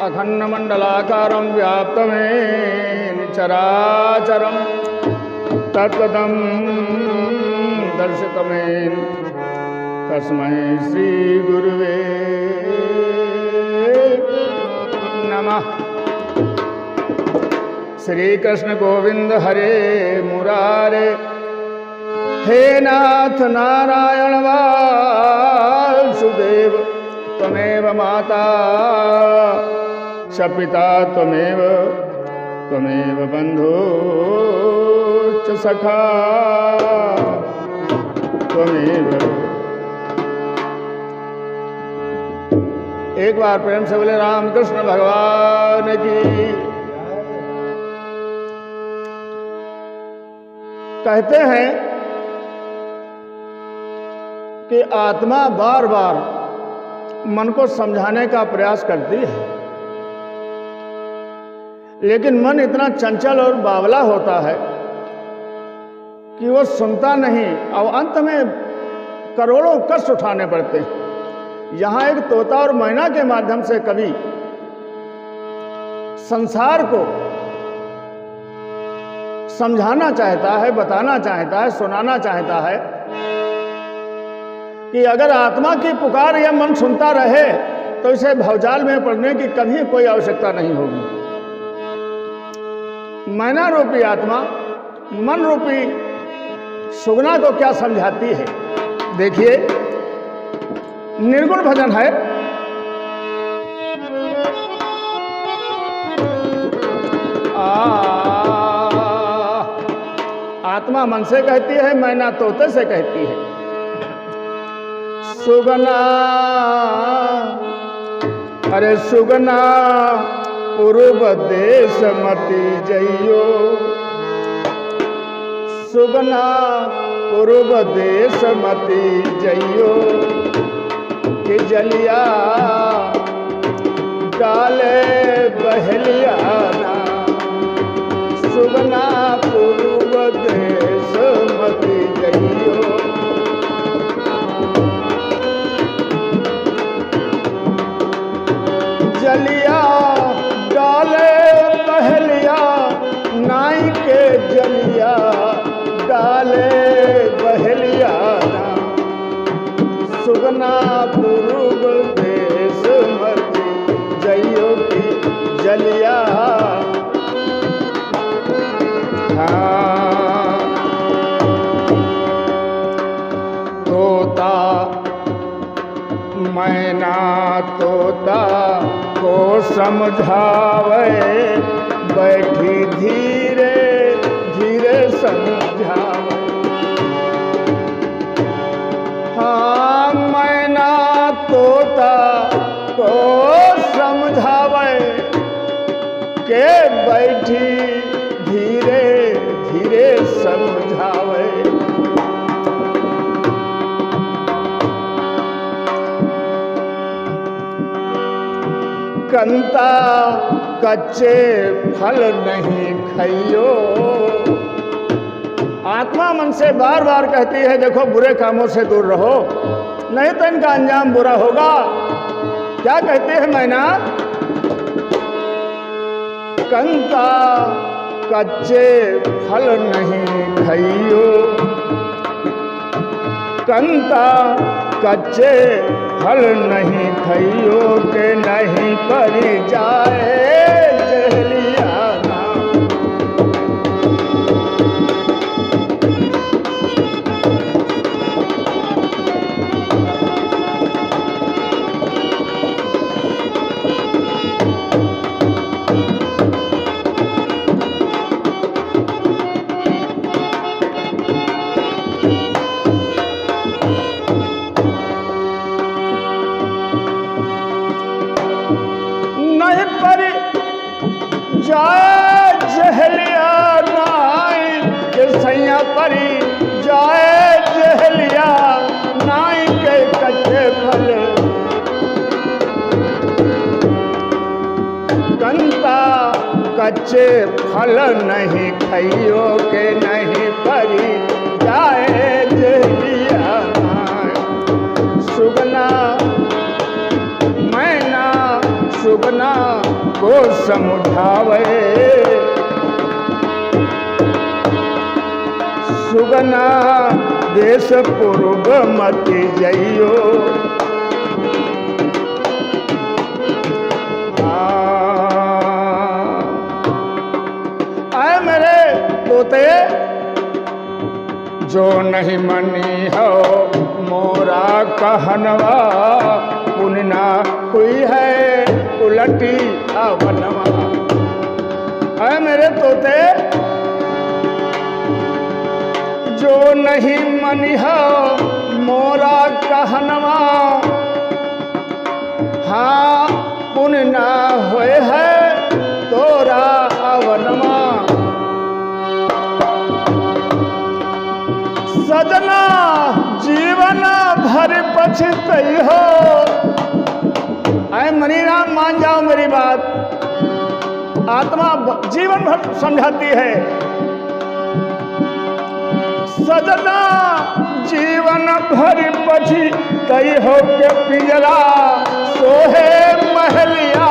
अखंडमंडलाकारं व्याप्तमेन चराचरं तत्पदं दर्शितमेन तस्मै श्री गुरुवे नमः। श्री कृष्ण गोविंद हरे मुरारे, हे नाथ नारायण वासुदेव, त्वमेव माता च पिता त्वमेव बन्धुश्च सखा त्वमेव। एक बार प्रेम से बोले रामकृष्ण भगवान की। कहते हैं कि आत्मा बार बार मन को समझाने का प्रयास करती है, लेकिन मन इतना चंचल और बावला होता है कि वो सुनता नहीं और अंत में करोड़ों कष्ट उठाने पड़ते हैं। यहाँ एक तोता और मैना के माध्यम से कवि संसार को समझाना चाहता है, बताना चाहता है, सुनाना चाहता है कि अगर आत्मा की पुकार या मन सुनता रहे तो इसे भवजाल में पड़ने की कभी कोई आवश्यकता नहीं होगी। मैना रूपी आत्मा मन रूपी सुगना को क्या समझाती है, देखिए। निर्गुण भजन है। आत्मा मन से कहती है, मैना तोते से कहती है। सुगना अरे सुगना पूर्व देश मति जइयो, सुगना पूर्व देश मति जइयो, कि जलिया डाले बहलिया ना, सुगना पूर्व देश मति जइयो। जलिया डाले बहलिया नाई के, जलिया डाले बहलिया ना, सुगना पूर्व देश मति जइयो, की जलिया। हाँ तोता मैना तोता को समझावे, बैठी धीरे धीरे समझावे। हाँ मैना तोता को समझावे, के बैठी धीरे धीरे समझावे। कंता कच्चे फल नहीं खाइयो। आत्मा मन से बार बार कहती है, देखो बुरे कामों से दूर रहो, नहीं तो इनका अंजाम बुरा होगा। क्या कहते हैं मैना? कंता कच्चे फल नहीं खाइयो, कंता कच्चे फल नहीं खाइयो, के नहीं परी जाए जहलिया ना। जाए जहलिया नाई के सैया परी, जाए जहलिया नाई के कच्चे फल। कंता कच्चे फल नहीं खाइयो, के नहीं परी जाए जहलिया नाई। को समझावे। सुगना देश पूर्व मति जइयो। आए मेरे तोते जो नहीं मनी हो मोरा कहनवा, पुनना हुई है उलटी अवनवा। आए मेरे तोते जो नहीं मनी हो मोरा कहनवा, हाँ पुनना हुए है तोरा अवनवा। सजना जीवन भर पछतई हो। अरे मनीराम मान जाओ मेरी बात, आत्मा जीवन भर समझाती है। सजना जीवन भर पछतई हो के पिंजरा, सोहे महलिया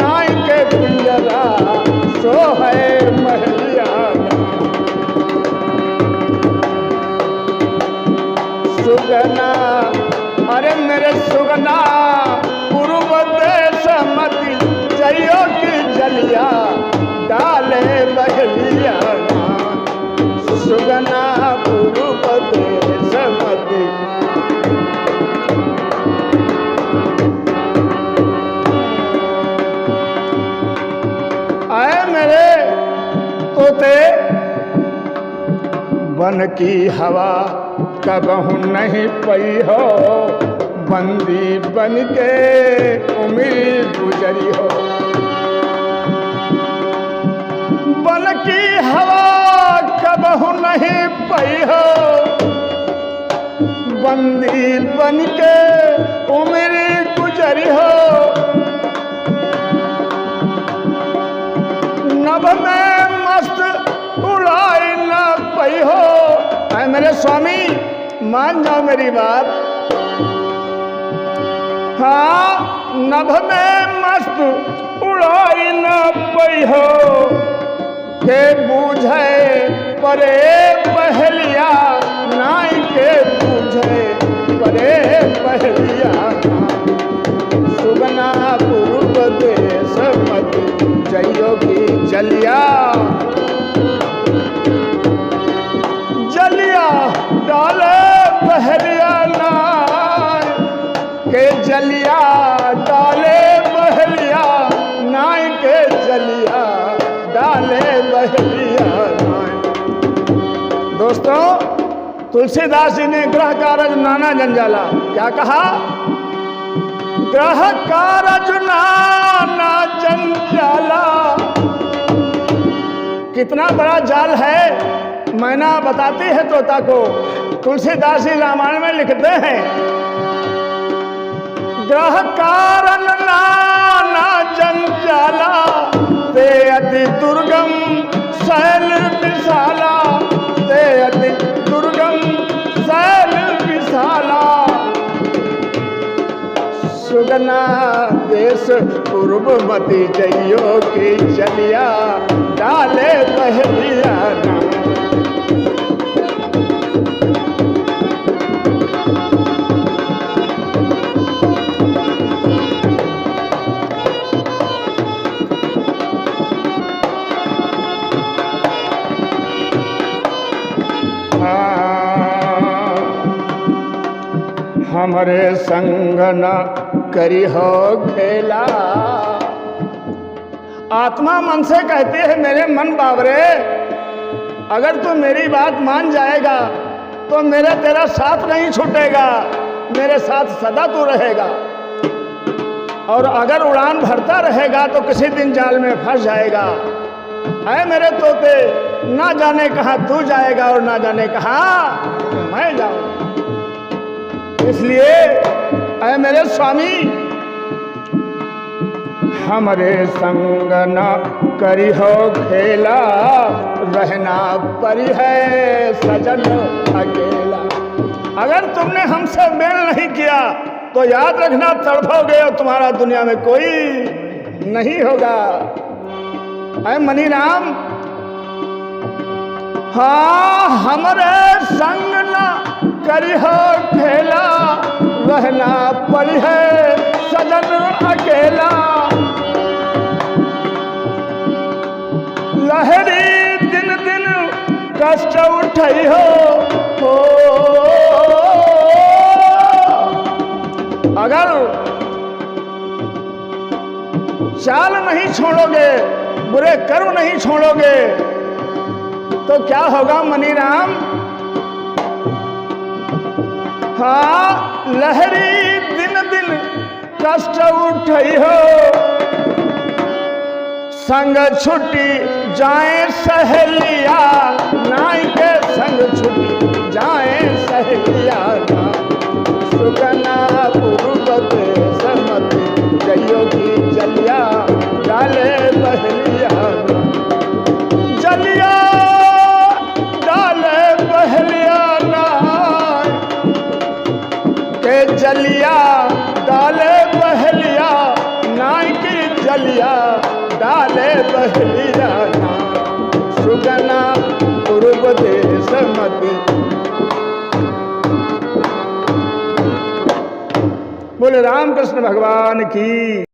नाई के पिंजरा, सोहे महलिया। सुगना अरे मेरे सुगना पूर्व देश मति जइयो की जलिया, डाले बहलिया। सुगना पूर्व देश मति। आए मेरे तोते वन की हवा कबहू नहीं पई हो, बंदी बन के उम्र गुजरी हो। वन की हवा कबहू नहीं पई हो, बंदी बन के उम्र गुजरी हो। नभ में मस्त उड़ाई न पई हो। ऐ मेरे स्वामी मान जाओ मेरी बात, हाँ नभ में मस्त उड़ाई न पई हो, के बूझे परे पहलिया नाई के बूझे परे पहलिया। सुगना पूर्व देश मति जइयो की जलिया, जलिया डाले पहलिया नाई के जलिया, डाले पहलिया नाई के जलिया, डाले पहलिया नाई। दोस्तों तुलसीदास जी ने ग्रह कारज नाना जंजाला क्या कहा? ग्रह कारज नाना जंजाला। कितना बड़ा जाल है, मैना बताती है तोता को। तुलसीदास जी रामायण में लिखते हैं, ग्रह कारण नाना जंजाला, ते अति दुर्गम शैल विशाला, ते अति दुर्गम शैल विशाला। सुगना देश पूर्व मति जइयो की जलिया, डाले पहलिया ना। हमरे संग न करी हो खेला। आत्मा मन से कहती है, मेरे मन बावरे, अगर तू मेरी बात मान जाएगा तो मेरा तेरा साथ नहीं छूटेगा, मेरे साथ सदा तू रहेगा। और अगर उड़ान भरता रहेगा तो किसी दिन जाल में फंस जाएगा। ऐ मेरे तोते, ना जाने कहाँ तू जाएगा और ना जाने कहाँ मैं जाऊँ। इसलिए ऐ मेरे स्वामी, हमरे संग न करी हो खेला, रहना परी है सजन अकेला। अगर तुमने हमसे मेल नहीं किया तो याद रखना तड़पोगे और तुम्हारा दुनिया में कोई नहीं होगा। ऐ मनी राम, हाँ हमरे संग न करिह खेला, रहना पड़ी है सजन अकेला। लहरी दिन दिन कष्ट उठई हो अगर चाल नहीं छोड़ोगे, बुरे कर्म नहीं छोड़ोगे तो क्या होगा मनी राम? हाँ लहरी दिन दिन कष्ट उठई हो, संग छुट्टी जाए सहेलिया, नाई के संग छुट्टी जाए सहेलिया। सुगना पूर्वत समति जइयो की जलिया, डाले बहलिया। जलिया डाले बहलिया नाय के जलिया, डाले बहलिया नाई की जलिया, डाले बहलिया। सुगना पूर्व देश मति। बोले रामकृष्ण भगवान की।